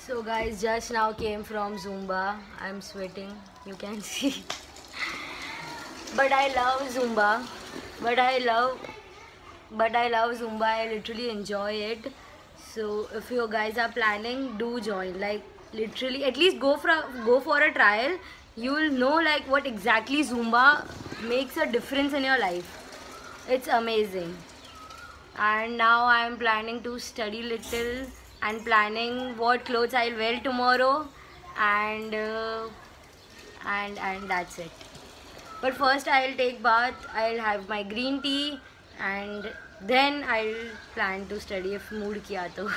So guys, just now came from Zumba. I'm sweating, you can see. But I love Zumba. But I love Zumba. I literally enjoy it. So if you guys are planning, do join. Like literally, at least go for a trial. You will know like what exactly Zumba makes a difference in your life. It's amazing. And now I am planning to study little and planning what clothes I'll wear tomorrow, and that's it. But first I'll take bath, I'll have my green tea, and then I'll plan to study if mood kiya to.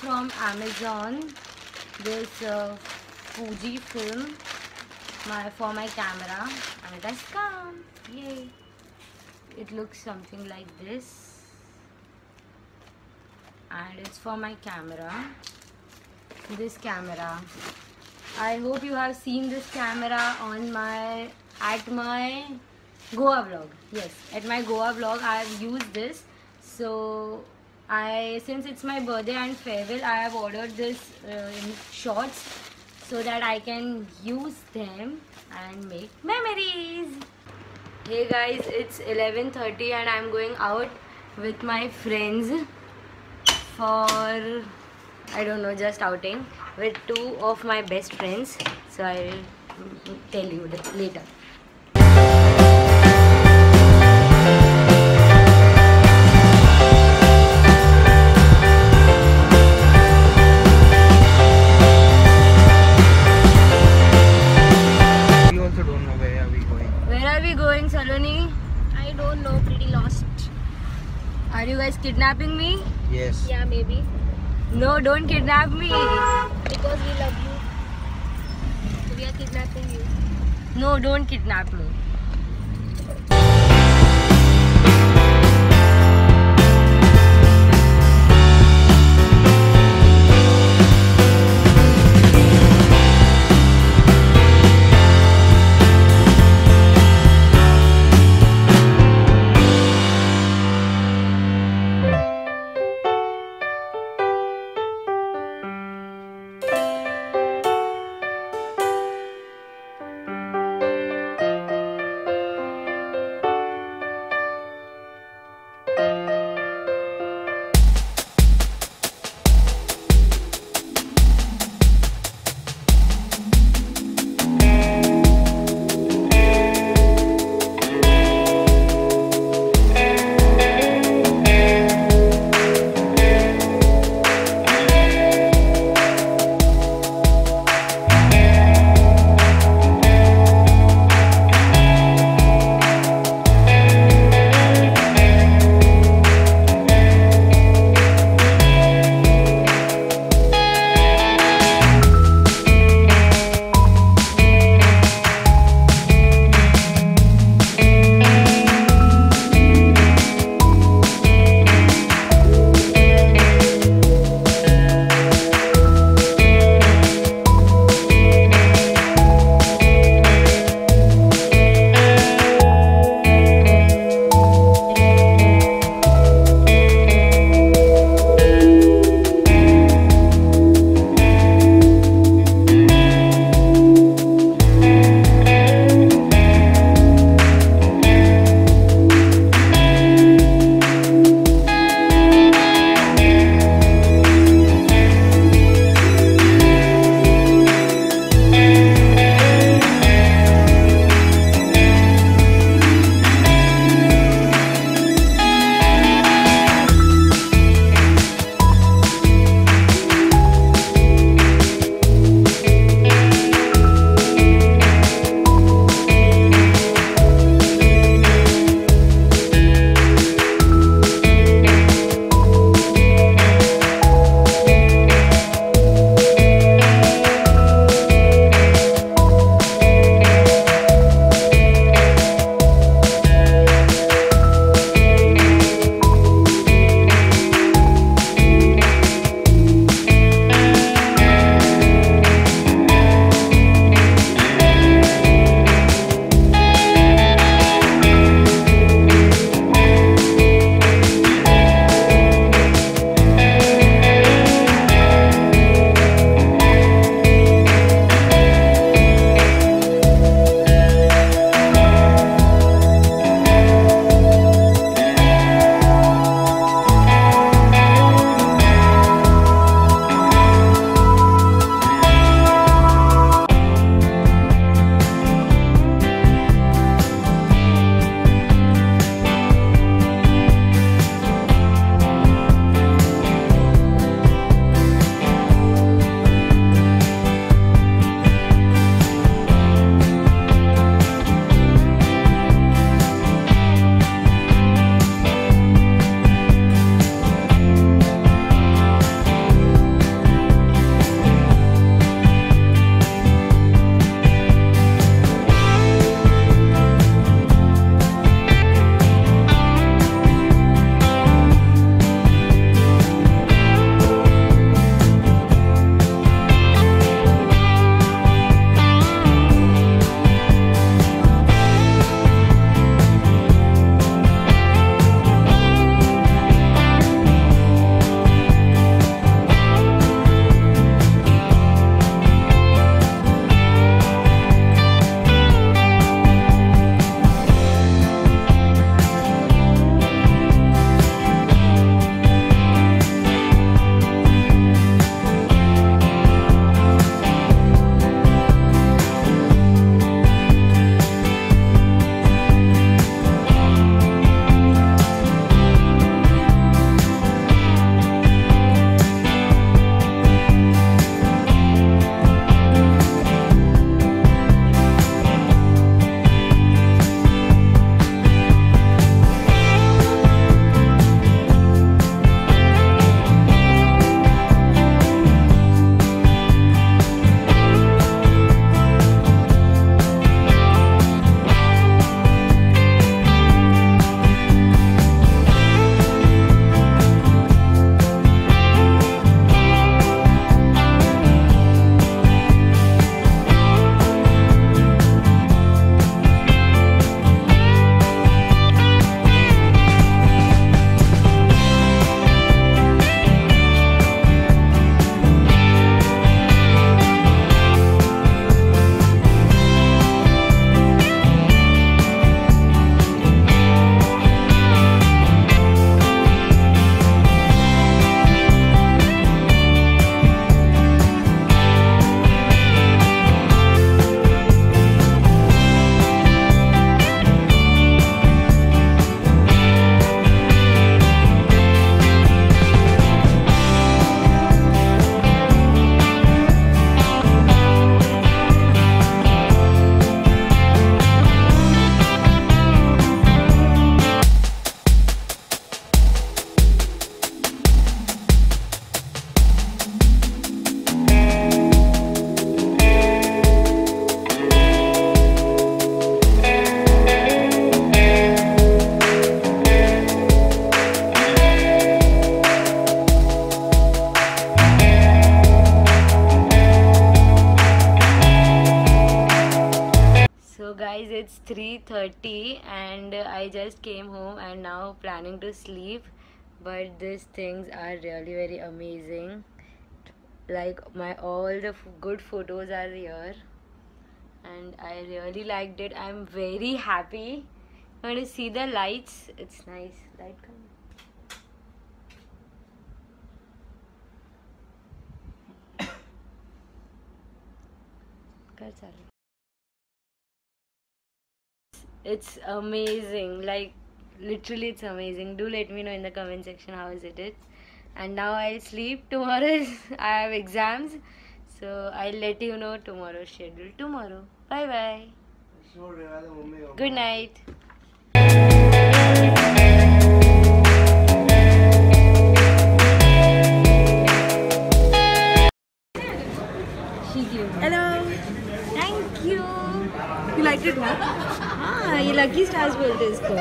From Amazon this Fuji film for my camera, and it has come. Yay! It looks something like this, and it's for my camera. This camera, I hope you have seen this camera on at my Goa vlog. Yes, at my Goa vlog I have used this. So since it's my birthday and farewell, I have ordered this in shots so that I can use them and make memories. Hey guys, it's 11:30 and I'm going out with my friends for, I don't know, just outing with two of my best friends. So I'll tell you later. I don't know, pretty lost. Are you guys kidnapping me? Yes. Yeah, maybe. No, don't kidnap me. Because we love you. So we are kidnapping you. No, don't kidnap me. it's 3:30 and I just came home and now planning to sleep. But these things are really very amazing. Like all the good photos are here, and I really liked it. I'm very happy. You want to see the lights? It's nice. Light come. It's amazing. Like literally, it's amazing. Do let me know in the comment section how is it. And now I'll sleep. Tomorrow I have exams, so I'll let you know tomorrow's schedule tomorrow. Bye bye. Good night. Hello. Thank you. You liked it, huh? हाँ ये lucky stars बोलते हैं इसको.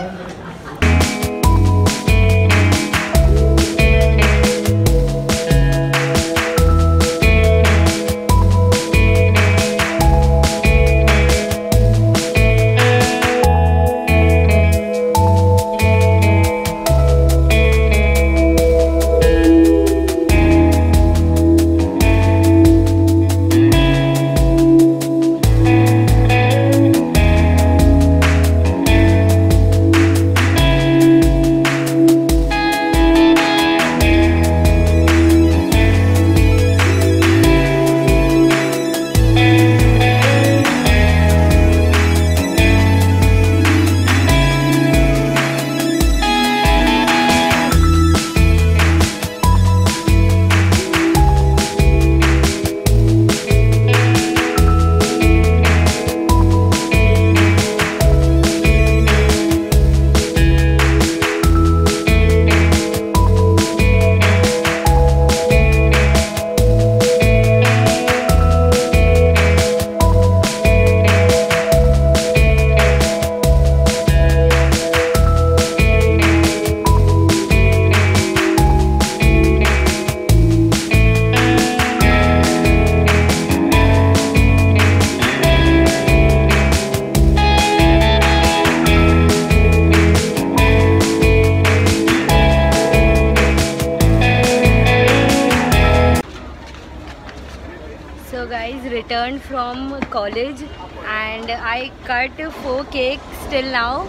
So guys, returned from college and I cut 4 cakes till now.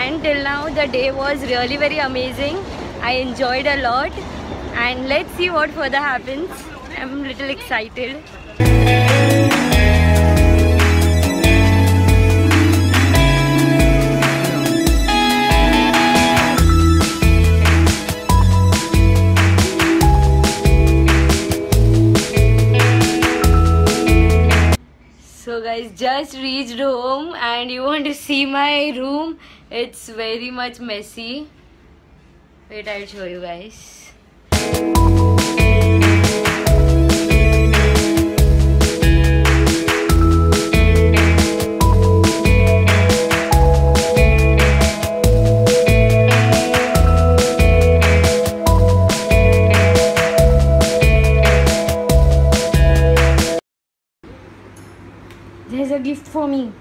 And till now the day was really very amazing. I enjoyed a lot and let's see what further happens. I'm a little excited. So guys, just reached home and you want to see my room. It's very much messy. Wait, I'll show you guys. There's a gift for me.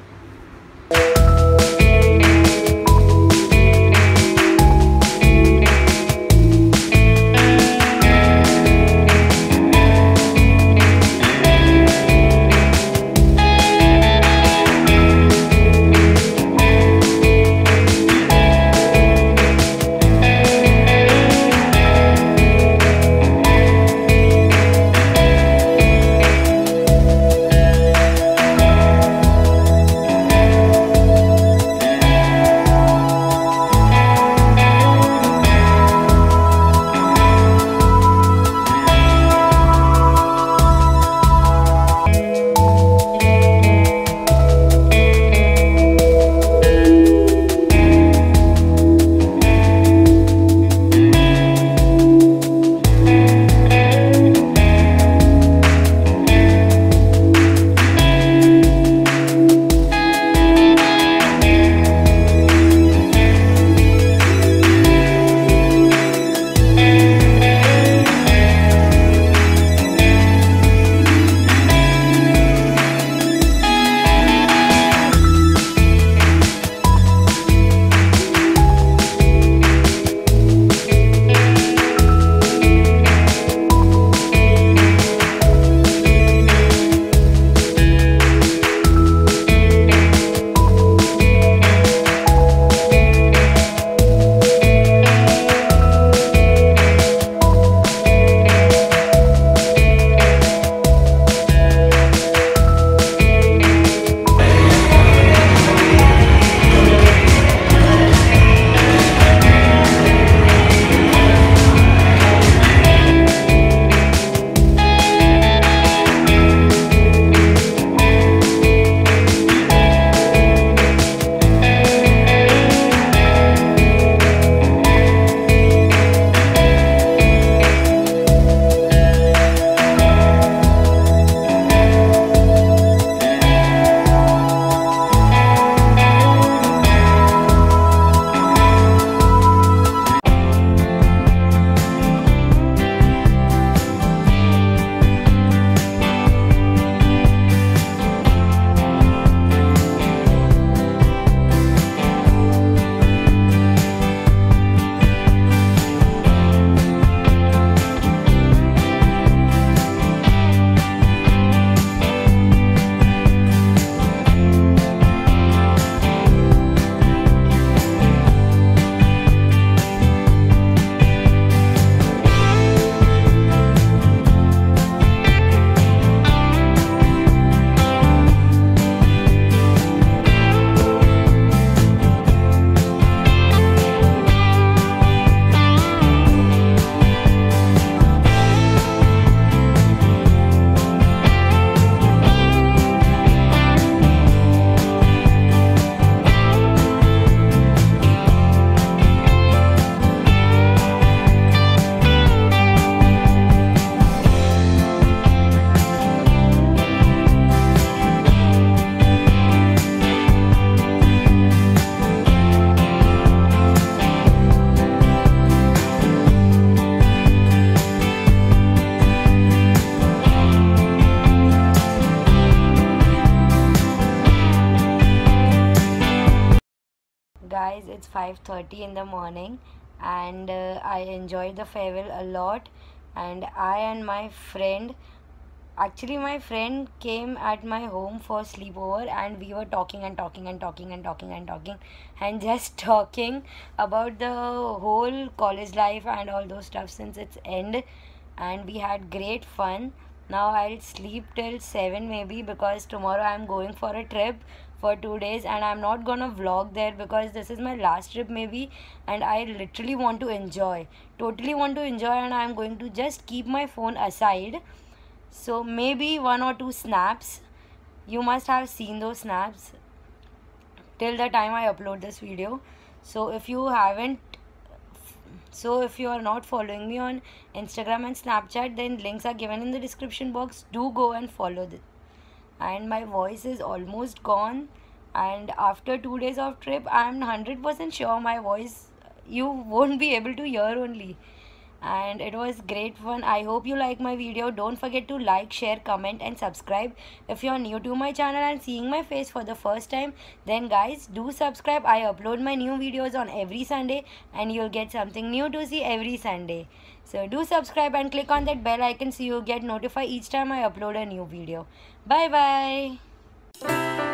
guys, it's 5:30 in the morning, and I enjoyed the farewell a lot. And I and my friend, actually my friend came at my home for sleepover, and we were talking and talking and talking and talking and talking and just talking about the whole college life and all those stuff since its end. And we had great fun. Now I'll sleep till 7 maybe, because tomorrow I'm going for a trip for 2 days, and I'm not gonna vlog there because this is my last trip maybe, and I literally want to enjoy, totally want to enjoy, and I'm going to just keep my phone aside. So maybe 1 or 2 snaps. You must have seen those snaps till the time I upload this video. So if you haven't, if you are not following me on Instagram and Snapchat, then links are given in the description box. Do go and follow this. And my voice is almost gone, and after 2 days of trip I'm 100% sure my voice you won't be able to hear only. And it was great fun. I hope you like my video. Don't forget to like, share, comment and subscribe. If you are new to my channel and seeing my face for the first time, then guys, do subscribe. I upload my new videos on every Sunday, and you'll get something new to see every Sunday. So do subscribe and click on that bell icon so you get notified each time I upload a new video. Bye bye.